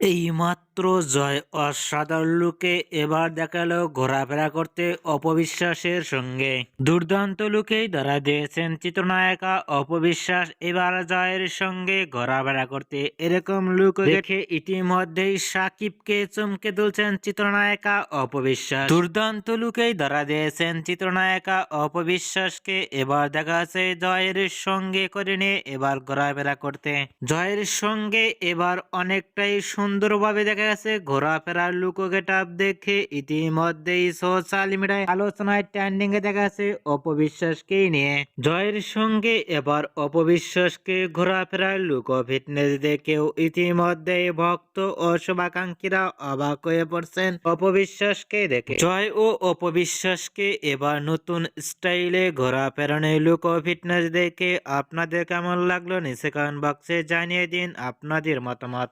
এইমাত্র জয় অসাধারণ লুকে এবার দেখালো ঘোরাফেরা করতে অপবিশ্বাসের সঙ্গে। দুর্দান্ত লুকেই ধরা দিয়েছেন চিত্রনায়িকা অপবিশ্বাস এবার জয়ের সঙ্গে ঘোরাফেরা করতে। এরকম লুক দেখে ইতিমধ্যেই সাকিবকে চমকে তুলছেন চিত্রনায়িকা অপবিশ্বাস। দুর্দান্ত লুকেই ধরা দিয়েছেন চিত্রনায়িকা অপবিশ্বাসকে। এবার দেখা যাচ্ছে জয়ের সঙ্গে করে নিয়ে এবার ঘোরাফেরা করতে। জয়ের সঙ্গে এবার অনেকটাই সুন্দরভাবে দেখা গেছে ঘোরাফেরার লুক গেটআপ দেখে ইতিমধ্যেই সোশ্যাল মিডিয়ায় আলোচনায় ট্রেন্ডিং এ দেখা গেছে অপবিশ্বাসকেই নিয়ে। জয়ের সঙ্গে এবার অপবিশ্বাসকে ঘোরাফেরার লুক ও ফিটনেস দেখেও ইতিমধ্যেই ভক্ত ও শুভাকাঙ্ক্ষীরা অবাক হয়ে পড়ছেন অপবিশ্বাসকে দেখে। জয় ও অপবিশ্বাসকে এবার নতুন স্টাইলে ঘোরাফেরানোর লুক ও ফিটনেস দেখে আপনাদের কেমন লাগলো নিচে কমেন্ট বক্সে জানিয়ে দিন আপনাদের মতামত।